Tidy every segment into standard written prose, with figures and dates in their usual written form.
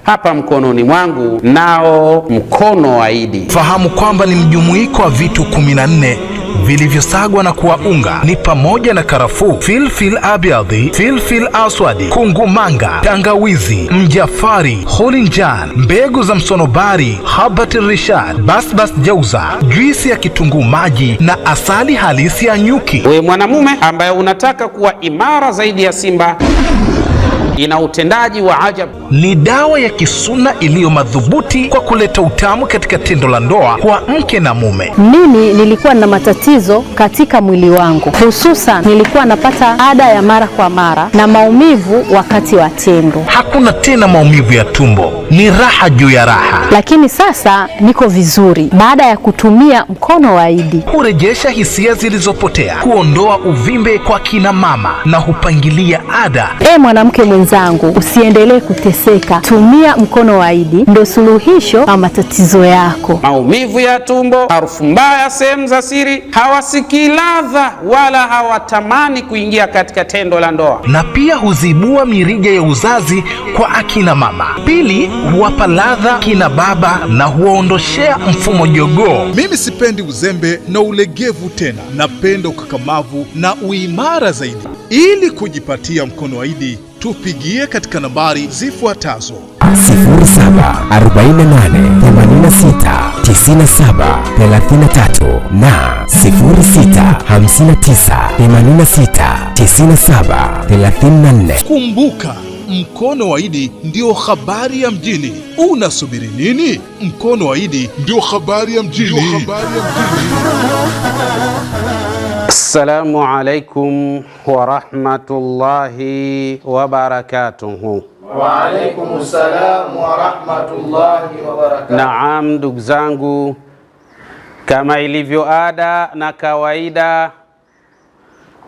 Hapa mkononi mwangu nao mkono wa Idi. Fahamu kwamba ni mjumuiko wa vitu 14 vilivyosagwa na kuwa unga. Ni pamoja na karafuu, filfil abyadhi, filfil aswadi, kungumanga, tangawizi, mjafari, holinjan, mbegu za msonobari, habati rishad, basbas jauza, juisi ya kitunguu maji na asali halisi ya nyuki. We mwanamume ambaye unataka kuwa imara zaidi ya simba, ina utendaji wa ajabu. Ni dawa ya kisuna iliyo madhubuti kwa kuleta utamu katika tendo la ndoa kwa mke na mume. Mimi nilikuwa na matatizo katika mwili wangu, hususan nilikuwa napata ada ya mara kwa mara na maumivu wakati wa tendo. Hakuna tena maumivu ya tumbo, ni raha juu ya raha. Lakini sasa niko vizuri baada ya kutumia mkono wa Idi. Hurejesha hisia zilizopotea, kuondoa uvimbe kwa kina mama na hupangilia ada. Mwanamke mwenzangu, usiendelee kuteseka. Tumia mkono wa Idi, ndio suluhisho la matatizo yako. Maumivu ya tumbo, harufu mbaya sehemu za siri, hawasikii ladha wala hawatamani kuingia katika tendo la ndoa. Na pia huzibua mirija ya uzazi kwa akina mama. Pili, huwapa ladha kina baba na huwaondoshea mfumo jogoo. Mimi sipendi uzembe na ulegevu tena, napenda ukakamavu na uimara zaidi. Ili kujipatia mkono wa Idi, tupigie katika nambari zifuatazo: 0748869733 na 0659869734. Kumbuka, mkono wa Idi ndio habari ya mjini. Unasubiri nini? Mkono wa Idi ndio habari ya mjini. Assalamu alaikum wa rahmatullahi wa barakatuhu. Wa alaikum salam wa rahmatullahi wa barakatuhu. Naam, ndugu zangu, kama ilivyo ada na kawaida,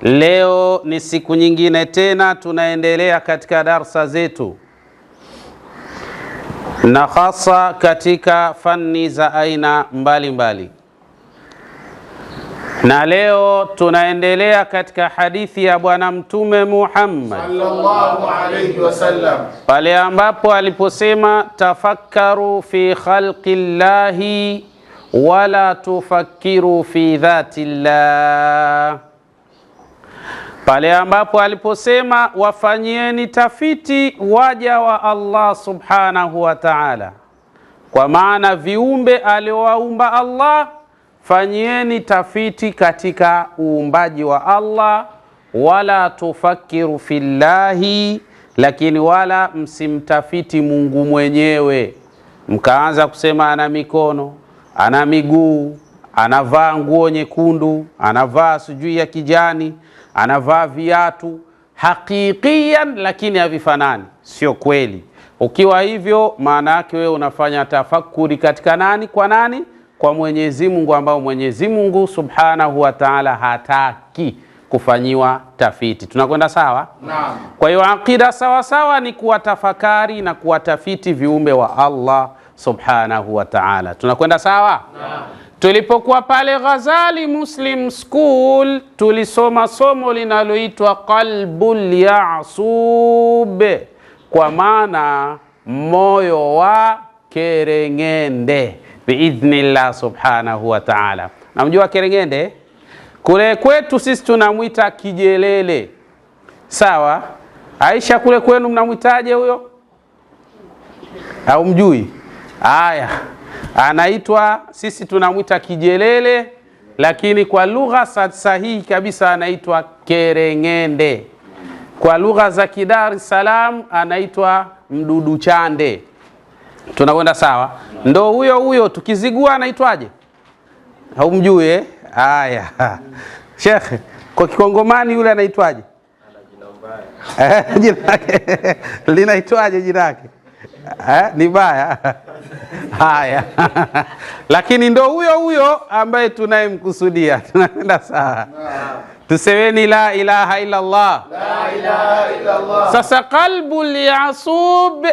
leo ni siku nyingine tena tunaendelea katika darsa zetu, na hasa katika fani za aina mbalimbali. Na leo tunaendelea katika hadithi ya Bwana Mtume Muhammad sallallahu alayhi wasallam, pale ambapo aliposema tafakkaru fi khalqillahi wala tufakkiru fi dhatillah, pale ambapo aliposema wafanyieni tafiti waja wa Allah subhanahu wa ta'ala, kwa maana viumbe aliowaumba Allah, fanyieni tafiti katika uumbaji wa Allah. Wala tufakiru fillahi, lakini wala msimtafiti Mungu mwenyewe, mkaanza kusema ana mikono, ana miguu, anavaa nguo nyekundu, anavaa sijui ya kijani, anavaa viatu hakikian, lakini havifanani. Sio kweli. Ukiwa hivyo, maana yake wewe unafanya tafakuri katika nani? Kwa nani? Kwa Mwenyezi Mungu, ambao Mwenyezi Mungu Subhanahu wa Ta'ala hataki kufanyiwa tafiti. Tunakwenda sawa? Naam. Kwa hiyo akida sawa sawa ni kuwatafakari na kuwatafiti viumbe wa Allah Subhanahu wa Ta'ala. Tunakwenda sawa? Naam. Tulipokuwa pale Ghazali Muslim School, tulisoma somo linaloitwa Qalbul Ya'sub, kwa maana moyo wa kerengende, biidhnillah subhanahu wa ta'ala. Namjua kerengende? Kule kwetu sisi tunamwita kijelele. Sawa? Aisha, kule kwenu mnamwitaje huyo? Au mjui? Haya, anaitwa, sisi tunamwita kijelele, lakini kwa lugha sahihi kabisa anaitwa kerengende. Kwa lugha za Dar es Salaam anaitwa mdudu chande. Tunakwenda sawa? Ndo huyo huyo. Tukizigua anaitwaje? Haumjui eh? Haya. Sheikh, kwa Kikongomani yule anaitwaje? Jina lake linaitwaje jina lake? Ni baya. Haya. Lakini ndo huyo huyo ambaye tunayemkusudia. Tunakwenda sawa? Tusemeni la ilaha illa Allah. La ilaha illa Allah. Sasa qalbul ya'sub,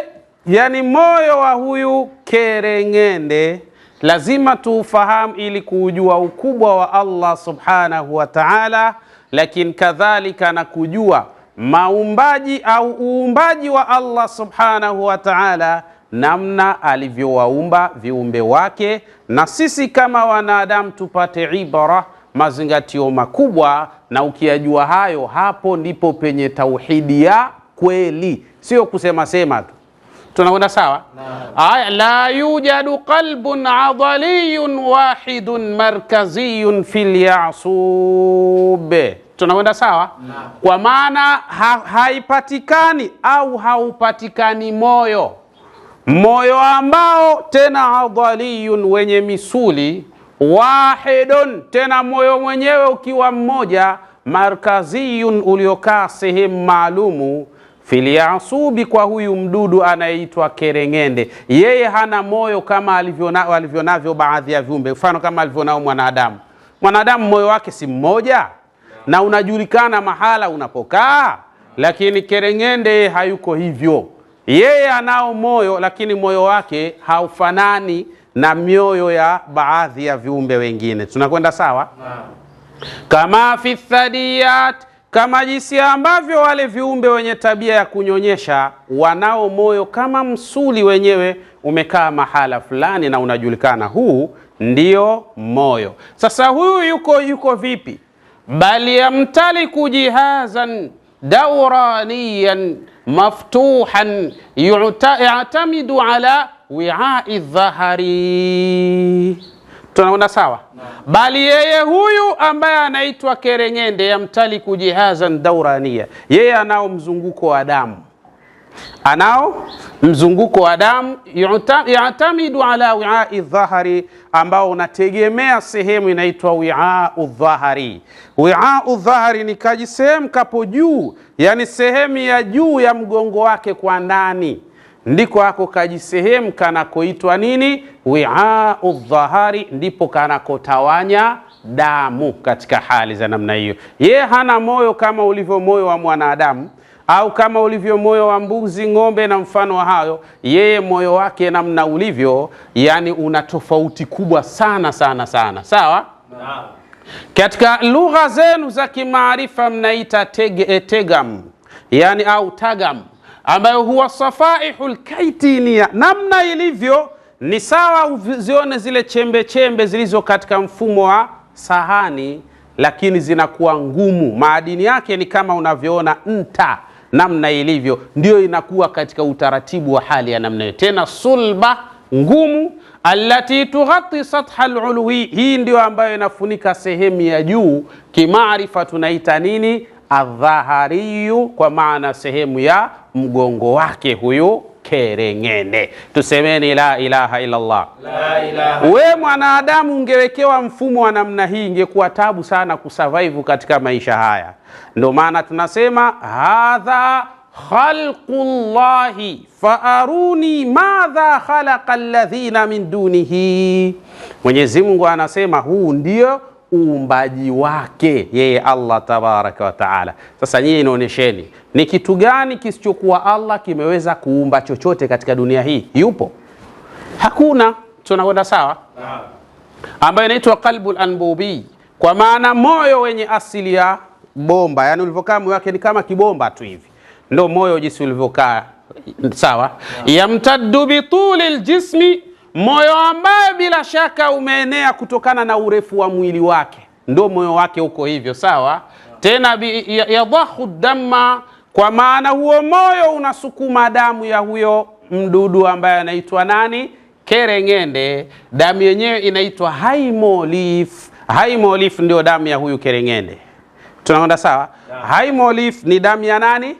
yani moyo wa huyu kerengende, lazima tuufahamu ili kujua ukubwa wa Allah subhanahu wa ta'ala, lakini kadhalika na kujua maumbaji au uumbaji wa Allah subhanahu wa ta'ala namna alivyowaumba viumbe wake, na sisi kama wanadamu tupate ibara, mazingatio makubwa. Na ukiyajua hayo, hapo ndipo penye tauhidi ya kweli, sio kusema sema tu. Tunakwenda sawa? Aya, la yujadu qalbun adhaliyun wahidun markaziyun fil ya'sub. Tunakwenda sawa? Kwa maana haipatikani au haupatikani moyo ambao tena adhaliyun, wenye misuli, wahidun, tena moyo mwenyewe ukiwa mmoja, markaziyun, uliokaa sehemu maalumu, fil ya'subi, kwa huyu mdudu anayeitwa kerengende. Yeye hana moyo kama alivyonavyo baadhi ya viumbe, mfano kama alivyonao mwanadamu. Mwanadamu moyo wake si mmoja na unajulikana mahala unapokaa, lakini kerengende hayuko hivyo. Yeye anao moyo, lakini moyo wake haufanani na mioyo ya baadhi ya viumbe wengine. Tunakwenda sawa? Kama fi thadiyat, kama jinsi ambavyo wale viumbe wenye tabia ya kunyonyesha wanao moyo kama msuli wenyewe umekaa mahala fulani na unajulikana, huu ndio moyo. Sasa huyu yuko vipi? Bali yamtaliku jihazan dawraniyan maftuhan yu'tamidu ala wi'a'i dhahari. Tunaona sawa? Bali yeye huyu ambaye anaitwa kerengende, yamtaliku jihazan dawraniya, yeye anao mzunguko wa damu, yatamidu ala wi'a'i dhahari, ambao unategemea sehemu inaitwa wi'a'u dhahari. Wi'a'u dhahari ni kajisehemu kapo juu, yani sehemu ya juu ya mgongo wake kwa ndani, ndiko hako kajisehemu kanakoitwa nini? Wi'a'u dhahari, ndipo kanakotawanya damu katika hali za namna hiyo. Yeye hana moyo kama ulivyo moyo wa mwanadamu au kama ulivyo moyo wa mbuzi, ng'ombe na mfano wa hayo. Yeye moyo wake namna ulivyo, yani una tofauti kubwa sana. Sawa? Katika lugha zenu za kimaarifa mnaita tegam, yani au tagam, ambayo huwa safaihul kaitinia. Namna ilivyo ni sawa uzione zile chembe chembe zilizo katika mfumo wa sahani, lakini zinakuwa ngumu. Maadini yake ni kama unavyoona nta, namna ilivyo ndio inakuwa katika utaratibu wa hali ya namna hiyo, tena sulba, ngumu. Allati tughatti satha al-ulwi, hii ndio ambayo inafunika sehemu ya juu. Kimaarifa tunaita nini? Adhahariyu, kwa maana sehemu ya mgongo wake huyu kerengende. Tusemeni la ilaha illa Allah. La ilaha. We mwanadamu ungewekewa mfumo wa namna hii, ingekuwa tabu sana kusurvive katika maisha haya. Ndio maana tunasema hadha khalqullahi faaruni madha khalaqa alladhina min dunihi. Mwenyezi Mungu anasema huu ndio uumbaji wake yeye Allah tabaraka wa taala. Sasa nyinyi inaonesheni ni kitu gani kisichokuwa Allah kimeweza kuumba chochote katika dunia hii? Yupo? Hakuna. Tunakwenda sawa? Ambayo inaitwa qalbul anbubi, kwa maana moyo wenye asili ya bomba, yani ulivyokaa moyo wake ni kama kibomba tu hivi, ndio moyo jinsi ulivyokaa. Sawa? Yamtaddu bitulil jismi, moyo ambaye bila shaka umeenea kutokana na urefu wa mwili wake, ndio moyo wake uko hivyo. Sawa? Tena yadhahu damma, kwa maana huo moyo unasukuma damu ya huyo mdudu ambaye anaitwa nani? Kerengende. Damu yenyewe inaitwa haemolif. Haemolif ndio damu ya huyu kerengende. Tunaona sawa? Haemolif ni damu ya nani?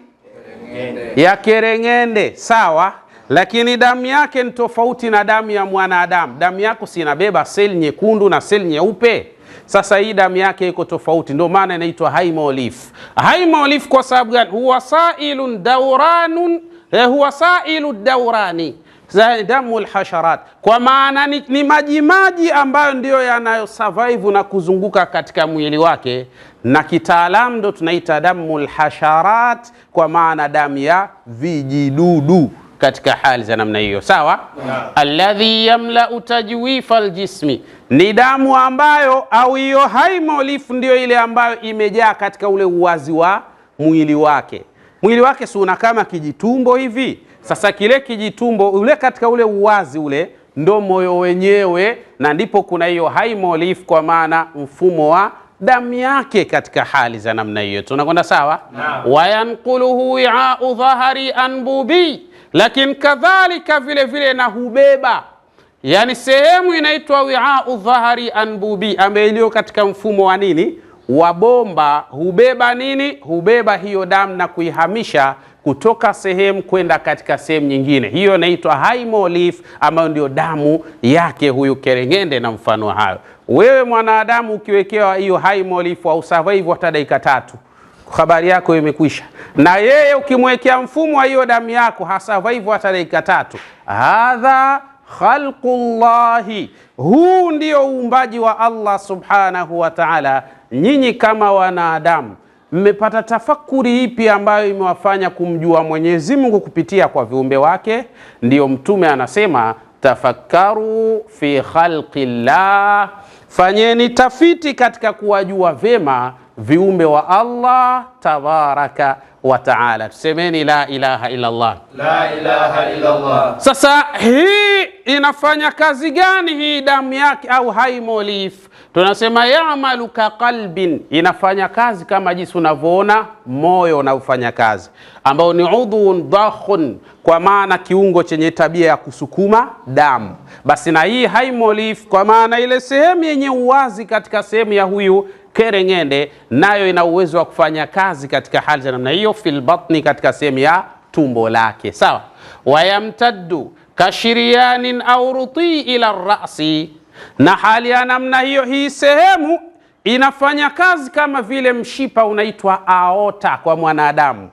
Kerengende. Ya kerengende. Sawa? Lakini damu yake ni tofauti na damu ya mwanadamu. Damu yako si inabeba seli nyekundu na seli nyeupe? Sasa hii damu yake iko tofauti, ndio maana inaitwa haemolif. Haemolif kwa sababu gani? Huwa sailun dawranun, huwa sailu dawrani damu alhasharat, kwa maana ni majimaji ambayo ndio yanayosurvive na kuzunguka katika mwili wake, na kitaalamu ndo tunaita damu alhasharat, kwa maana damu ya vijidudu katika hali za namna hiyo. Sawa? Alladhi yamla'u tajwifa aljismi, ni damu ambayo au hiyo haemolif ndio ile ambayo imejaa katika ule uwazi wa mwili wake. Mwili wake si una kama kijitumbo hivi, Sasa kile kijitumbo ule katika ule uwazi ule ndo moyo wenyewe, na ndipo kuna hiyo haimolif, kwa maana mfumo wa damu yake katika hali za namna hiyo. Tunakwenda sawa? Wayanquluhu wi'a'u dhahari anbubi, lakini kadhalika vile vile na hubeba, yani sehemu inaitwa wi'a'u dhahari anbubi, ambayo iliyo katika mfumo wa nini, wa bomba. Hubeba nini? Hubeba hiyo damu na kuihamisha kutoka sehemu kwenda katika sehemu nyingine. Hiyo inaitwa haimolif, ambayo ndio damu yake huyu kerengende na mfano hayo. Wewe mwanadamu ukiwekewa hiyo haimolif au survive hata dakika 3, habari yako imekwisha. Na yeye ukimwekea mfumo wa hiyo damu yako hasurvive hata dakika 3. Hadha khalqullahi, huu ndio uumbaji wa Allah subhanahu wa ta'ala. Nyinyi kama wanadamu mmepata tafakuri ipi ambayo imewafanya kumjua Mwenyezi Mungu kupitia kwa viumbe wake? Ndiyo Mtume anasema tafakkaru fi khalqillah, fanyeni tafiti katika kuwajua vema viumbe wa Allah tabaraka wa taala. Tusemeni la ilaha illa Allah. La ilaha illa Allah. Sasa hii inafanya kazi gani hii damu yake au haimolif? Tunasema ya'malu ka qalbin, inafanya kazi kama jinsi unavyoona moyo unaufanya kazi, ambao ni udhun dakhun, kwa maana kiungo chenye tabia ya kusukuma damu. Basi na hii haimolif, kwa maana ile sehemu yenye uwazi katika sehemu ya huyu kerengende, nayo ina uwezo wa kufanya kazi katika hali za namna hiyo, fil batni, katika sehemu ya tumbo lake. Sawa. Wayamtaddu kashiriyanin au ruti ila rasi, na hali ya namna hiyo hii sehemu inafanya kazi kama vile mshipa unaitwa aorta kwa mwanadamu.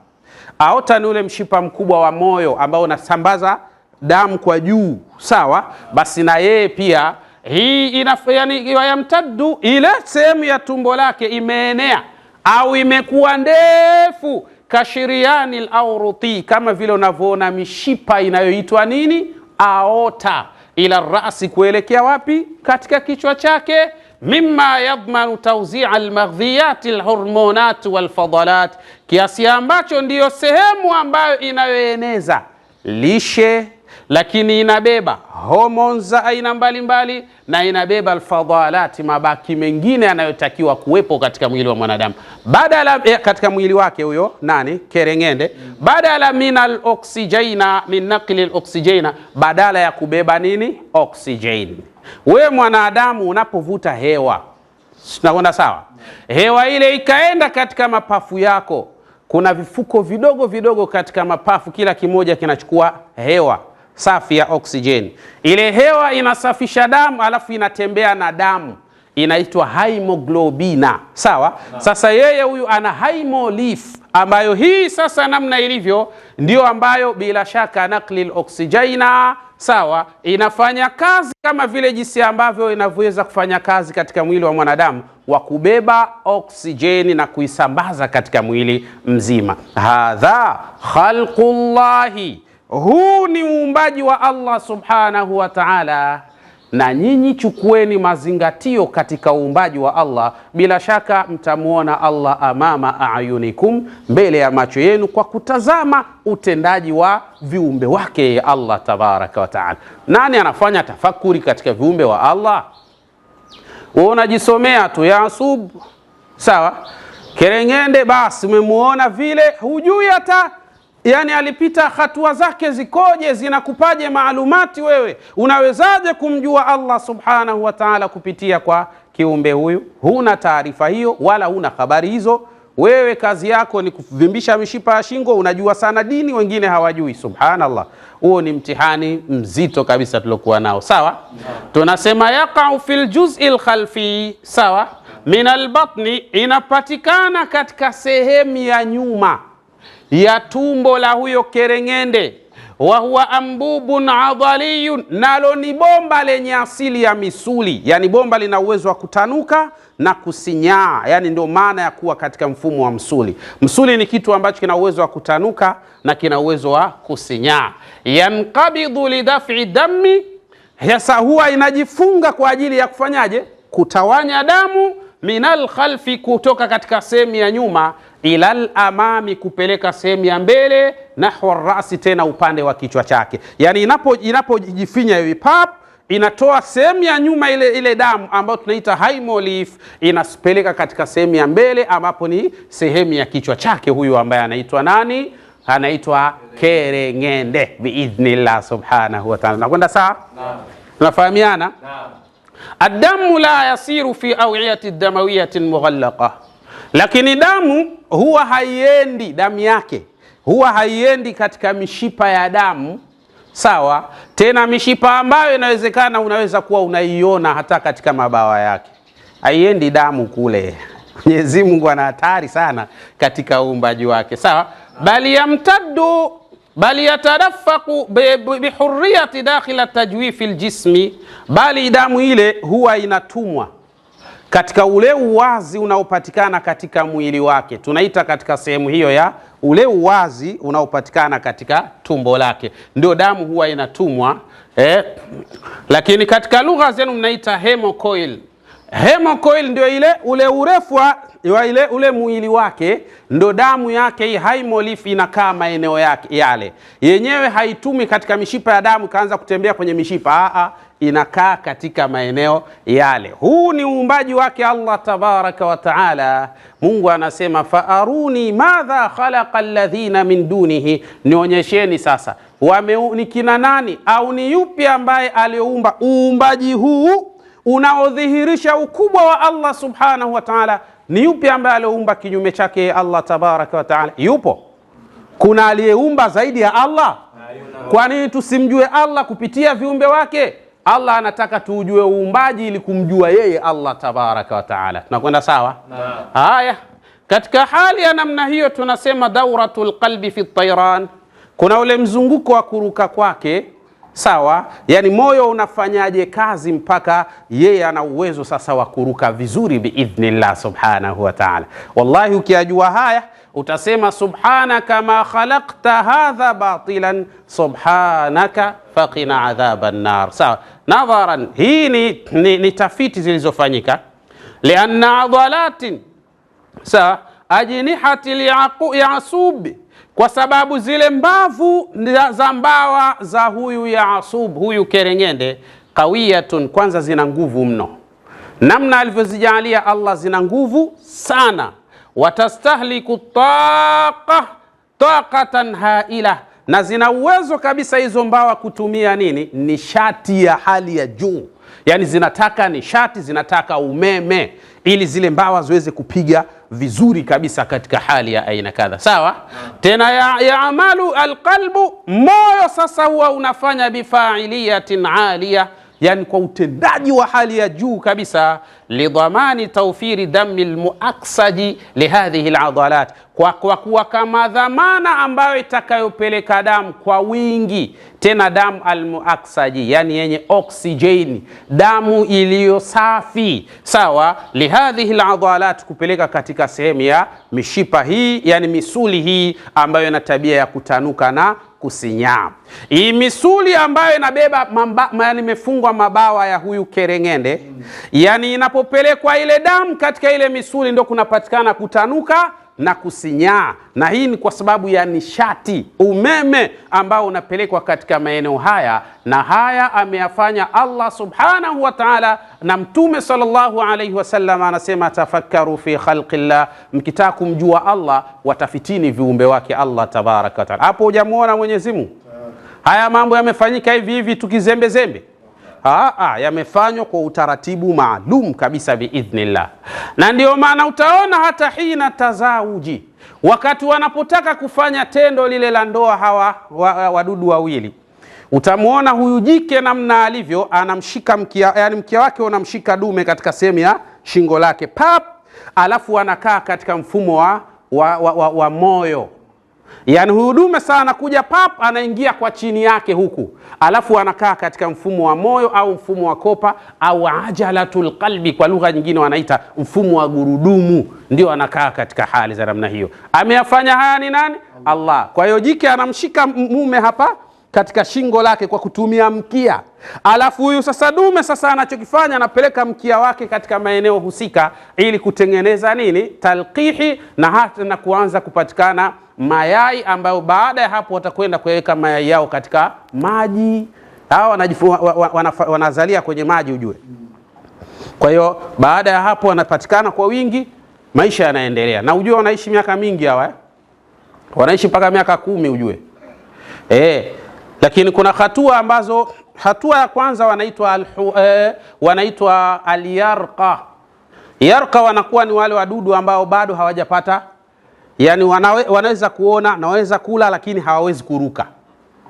Aorta ni ule mshipa mkubwa wa moyo ambao unasambaza damu kwa juu. Sawa. Basi na yeye pia hii yani yamtaddu, ile sehemu ya tumbo lake imeenea au imekuwa ndefu, kashiriani au ruti, kama vile unavyoona mishipa inayoitwa nini, aorta, ila rasi, kuelekea wapi? Katika kichwa chake. Mimma yadhmanu tawzi'a almaghdhiyat alhormonat walfadalat, kiasi ambacho ndiyo sehemu ambayo inayoeneza lishe, lakini inabeba hormones za aina mbalimbali, na inabeba alfadhalati, mabaki mengine yanayotakiwa kuwepo katika mwili wa mwanadamu, badala katika mwili wake huyo nani, kerengende, badala min al-oksijena, min naqli al-oksijena, badala ya kubeba nini, oksijeni. We mwanadamu unapovuta hewa, tunakwenda sawa, hewa ile ikaenda katika mapafu yako, kuna vifuko vidogo vidogo katika mapafu, kila kimoja kinachukua hewa safi ya oksijeni. Ile hewa inasafisha damu, alafu inatembea na damu, inaitwa hemoglobina. Sawa. Sasa yeye huyu ana haimolif, ambayo hii sasa namna ilivyo ndio ambayo bila shaka nakli oksijena, sawa, inafanya kazi kama vile jinsi ambavyo inavyoweza kufanya kazi katika mwili wa mwanadamu wa kubeba oksijeni na kuisambaza katika mwili mzima. Hadha khalqullahi, huu ni uumbaji wa Allah subhanahu wa ta'ala. Na nyinyi chukueni mazingatio katika uumbaji wa Allah, bila shaka mtamuona Allah amama ayunikum, mbele ya macho yenu, kwa kutazama utendaji wa viumbe wake Allah tabaraka wa ta'ala. Nani anafanya tafakuri katika viumbe wa Allah? Wewe unajisomea tu Yasub, sawa, kerengende, basi umemuona vile, hujui hata yani alipita hatua zake zikoje, zinakupaje maalumati? Wewe unawezaje kumjua Allah subhanahu wa ta'ala kupitia kwa kiumbe huyu? Huna taarifa hiyo wala huna habari hizo. Wewe kazi yako ni kuvimbisha mishipa ya shingo, unajua sana dini, wengine hawajui. Subhanallah, huo ni mtihani mzito kabisa tulokuwa nao. Sawa. Tunasema yaqa'u fil juz'il khalfi, sawa, min albatni, inapatikana katika sehemu ya nyuma ya tumbo la huyo kerengende. Wa huwa ambubun adhaliyun, nalo ni bomba lenye asili ya misuli, yani bomba lina uwezo wa kutanuka na kusinyaa, yani ndio maana ya kuwa katika mfumo wa msuli. Msuli ni kitu ambacho kina uwezo wa kutanuka na kina uwezo wa kusinyaa. Yanqabidhu lidaf'i dami, sasa huwa inajifunga kwa ajili ya kufanyaje? Kutawanya damu. minal khalfi, kutoka katika sehemu ya nyuma, ilal amami, kupeleka sehemu ya mbele, nahwa rasi, tena upande wa kichwa chake. Yani inapojifinya hivi pap, inatoa sehemu ya nyuma ile damu ambayo tunaita haemolif, inaspeleka katika sehemu ya mbele ambapo ni sehemu ya kichwa chake, huyu ambaye anaitwa nani? Anaitwa kerengende biidhnillah subhanahu wa ta'ala. Nakwenda sawa? Naam. Tunafahamiana? Naam. Adamu la yasiru fi awiyati damawiyatin mughallaqa, lakini damu huwa haiendi, damu yake huwa haiendi katika mishipa ya damu, sawa? Tena mishipa ambayo inawezekana unaweza kuwa unaiona hata katika mabawa yake, haiendi damu kule. Mwenyezi Mungu ana hatari sana katika uumbaji wake, sawa? Bali yamtaddu, bali yatarafaku bihurriyati dakhila tajwifi aljismi, bali damu ile huwa inatumwa katika ule uwazi unaopatikana katika mwili wake, tunaita katika sehemu hiyo ya ule uwazi unaopatikana katika tumbo lake, ndio damu huwa inatumwa. Lakini katika lugha zenu mnaita hemocoil. Hemocoil ndio ule urefu wa ule mwili wake, ndo damu yake hii haemolif inakaa maeneo yake yale. Yenyewe haitumi katika mishipa ya damu kaanza kutembea kwenye mishipa, inakaa katika maeneo yale. Huu ni uumbaji wake Allah tabaraka wa taala. Mungu anasema faaruni madha khalaqa alladhina min dunihi, nionyesheni sasa ni kina nani au ni yupi ambaye aliumba uumbaji huu unaodhihirisha ukubwa wa Allah subhanahu wa ta'ala. Ni yupi ambaye aliumba kinyume chake Allah tabaraka wa ta'ala? Yupo? Kuna aliyeumba zaidi ya Allah? Kwa nini tusimjue Allah kupitia viumbe wake? Allah anataka tujue uumbaji ili kumjua yeye Allah tabaraka wa ta'ala. Tunakwenda sawa? Haya, katika hali ya namna hiyo tunasema dauratul qalbi fi tayran, kuna ule mzunguko wa kuruka kwake, sawa? Yani moyo unafanyaje kazi mpaka yeye ana uwezo sasa wa kuruka vizuri biidhnillah subhanahu wa ta'ala. Wallahi ukiajua haya utasema subhanaka ma khalaqta hadha batilan subhanaka faqina adhaban nar. Sawa? Nadharan, hii ni tafiti zilizofanyika lianna adalatin, sawa, ajnihati yasub, kwa sababu zile mbavu za mbawa za huyu Yaasub, huyu kerengende, qawiyatun, kwanza zina nguvu mno. Namna alivyozijalia Allah zina nguvu sana. Watastahliku taqatan haila, na zina uwezo kabisa hizo mbawa kutumia nini? Nishati ya hali ya juu. Yani zinataka nishati, zinataka umeme ili zile mbawa ziweze kupiga vizuri kabisa katika hali ya aina kadha, sawa? Tena ya amalu alqalbu, moyo sasa huwa unafanya bifailiyatin aliya, yani kwa utendaji wa hali ya juu kabisa, lidhamani tawfiri dami almuaksaji lihadhihi aladalat, kwa kuwa kama dhamana ambayo itakayopeleka damu kwa wingi, tena damu almuaksaji, yani yenye oksijeni, damu iliyo safi, sawa, lihadhihi aladalat, kupeleka katika sehemu ya mishipa hii, yani misuli hii ambayo ina tabia ya kutanuka na kusinyaa. Hii misuli ambayo inabeba imefungwa mabawa ya huyu kerengende, yani inapopelekwa ile damu katika ile misuli ndo kunapatikana kutanuka na kusinyaa, na hii ni kwa sababu ya nishati, umeme ambao unapelekwa katika maeneo haya, na haya ameyafanya Allah subhanahu wa ta'ala, na Mtume sallallahu alayhi wasallam anasema tafakkaru fi khalqillah, mkitaka kumjua Allah watafitini viumbe wake Allah tabaraka wa ta'ala. Hapo hujamuona Mwenyezi Mungu? Haya mambo yamefanyika hivi hivi tukizembezembe? Yamefanywa kwa utaratibu maalum kabisa biidhnillah. Na ndio maana utaona hata hina tazawuji, wakati wanapotaka kufanya tendo lile la ndoa hawa wadudu wawili, utamuona huyu jike namna alivyo anamshika mkia, yani mkia wake unamshika dume katika sehemu ya shingo lake pap, alafu anakaa katika mfumo wa moyo. Yani huyu dume sana kuja pap, anaingia kwa chini yake huku, alafu anakaa katika mfumo wa moyo au mfumo wa kopa au ajalatul qalbi, kwa lugha nyingine wanaita mfumo wa gurudumu, ndio anakaa katika hali za namna hiyo. Ameyafanya haya ni nani? Allah. Kwa hiyo jike anamshika mume hapa katika shingo lake kwa kutumia mkia. Alafu huyu sasa dume sasa anachokifanya, anapeleka mkia wake katika maeneo husika ili kutengeneza nini? Talqihi, na hata na kuanza kupatikana mayai ambayo baada ya hapo watakwenda kuweka mayai yao katika maji. Hao wanazalia kwenye maji ujue. Kwa hiyo baada ya hapo wanapatikana kwa wingi, maisha yanaendelea. Na ujue wanaishi miaka mingi hawa. Wanaishi mpaka miaka 10 ujue. Lakini kuna hatua ambazo, hatua ya kwanza wanaitwa al-yarqa. Yarqa wanakuwa ni wale wadudu ambao bado hawajapata, yani wanaweza kuona na waweza kula lakini hawawezi kuruka.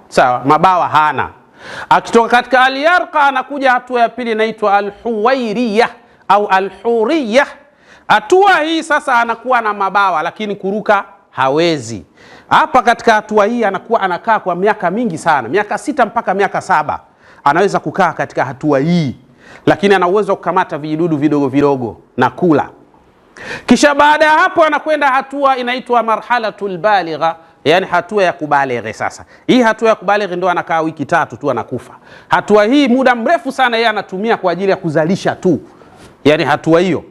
Sawa, mabawa hana. Akitoka katika al-yarqa anakuja hatua ya pili inaitwa al-huwairiyah au al-huriyah. Hatua hii sasa anakuwa na mabawa lakini kuruka hawezi. Hapa katika hatua hii anakuwa anakaa kwa miaka mingi sana, miaka 6 mpaka miaka 7 anaweza kukaa katika hatua hii, lakini ana uwezo kukamata vijidudu vidogo vidogo na kula. Kisha baada ya hapo anakwenda hatua inaitwa marhalatul baligha, yani hatua ya kubalighi. Sasa hii hatua ya kubalighi ndio anakaa wiki 3 tu anakufa. Hatua hii muda mrefu sana yeye anatumia kwa ajili ya kuzalisha tu, yani hatua hiyo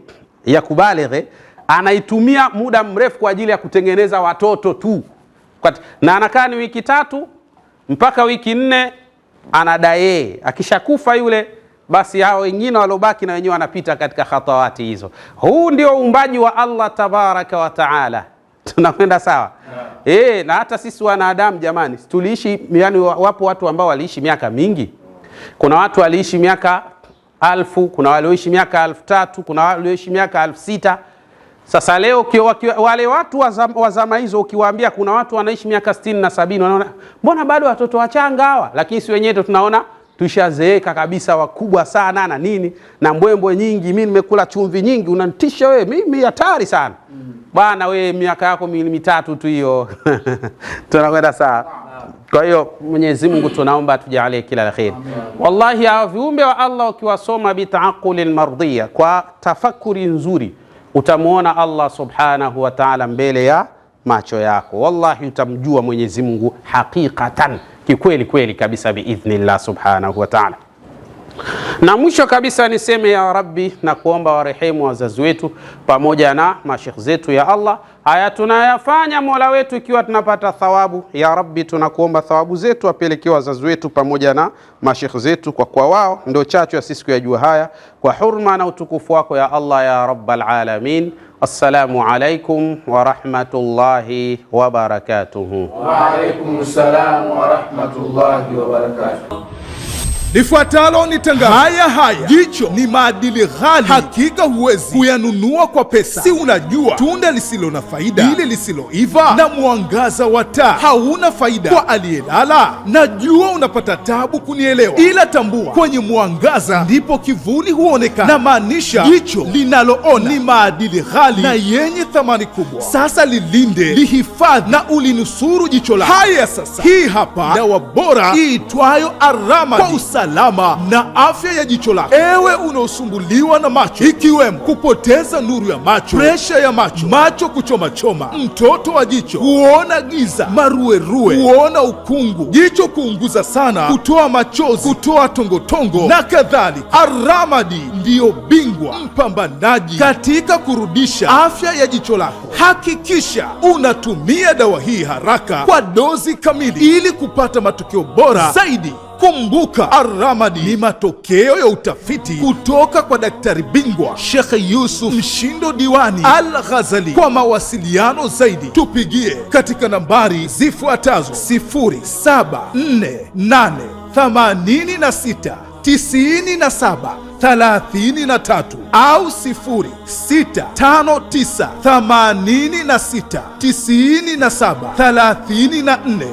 ya kubalighi anaitumia muda mrefu kwa ajili ya kutengeneza watoto tu, na anakaa ni wiki 3 mpaka wiki 4 anadaye. Akishakufa yule, basi hao wengine walobaki na wenyewe wanapita katika hatawati hizo. Huu ndio uumbaji wa Allah tabaraka wa taala. Tunakwenda sawa? Na hata sisi wanadamu jamani, tuliishi, yani wapo watu ambao waliishi miaka mingi. Kuna watu waliishi miaka 1000, kuna walioishi miaka 3000, kuna walioishi miaka 6000. Sasa leo wale watu wa zama hizo ukiwaambia kuna watu wanaishi miaka 60 na 70, wanaona mbona bado watoto wachanga hawa? Lakini si wenyewe tunaona tushazeeka kabisa, wakubwa sana na nini na mbwembwe nyingi. Mimi nimekula chumvi nyingi, unanitisha wewe, mimi hatari sana. Bwana wewe miaka yako 3 tu hiyo. Tunakwenda sawa. Kwa hiyo Mwenyezi Mungu tunaomba tujalie kila la kheri. Wallahi hawa viumbe wa Allah ukiwasoma bitaqulil mardhiya, kwa tafakuri nzuri, utamuona Allah subhanahu wa ta'ala mbele ya macho yako. Wallahi utamjua Mwenyezi Mungu hakikatan, kikweli kweli kabisa, biidhnillah subhanahu wa ta'ala. Na mwisho kabisa niseme ya Rabbi, na kuomba warehemu wazazi wetu pamoja na mashekh zetu. Ya Allah, haya tunayafanya Mola wetu ikiwa tunapata thawabu. Ya Rabbi, tunakuomba thawabu zetu apelekee wazazi wetu pamoja na mashekh zetu, kwa kuwa wao ndio chachu ya sisi kuyajua haya, kwa hurma na utukufu wako ya Allah ya Rabbal alamin. Assalamu alaikum wa rahmatullahi wa barakatuhu. Wa alaikum salam wa rahmatullahi wa barakatuh. Lifuatalo ni tangazo. Haya, jicho ni maadili ghali, hakika huwezi kuyanunua kwa pesa. Si unajua tunda lisilo na faida lile lisiloiva, na mwangaza wa taa hauna faida kwa aliyelala. Najua unapata tabu kunielewa, ila tambua kwenye mwangaza ndipo kivuli huonekana, na maanisha jicho linaloona ni maadili ghali na yenye thamani kubwa. Sasa lilinde, lihifadhi na ulinusuru jicho lako. Haya sasa, hii hapa dawa bora iitwayo Ar-Ramadi kwa salama na afya ya jicho lako. Ewe unaosumbuliwa na macho, ikiwemo kupoteza nuru ya macho, presha ya macho, macho kuchoma-choma, mtoto wa jicho, kuona giza, maruerue, kuona ukungu, jicho kuunguza sana, kutoa machozi, kutoa tongotongo na kadhalika, Ar-Ramadi ndiyo bingwa mpambanaji katika kurudisha afya ya jicho lako. Hakikisha unatumia dawa hii haraka kwa dozi kamili ili kupata matokeo bora zaidi. Kumbuka, Ar-Ramadi ni matokeo ya utafiti kutoka kwa daktari bingwa Sheikh Yusuf Mshindo Diwani Al-Ghazali. Kwa mawasiliano zaidi tupigie katika nambari zifuatazo: 0748869733 au 0659869734.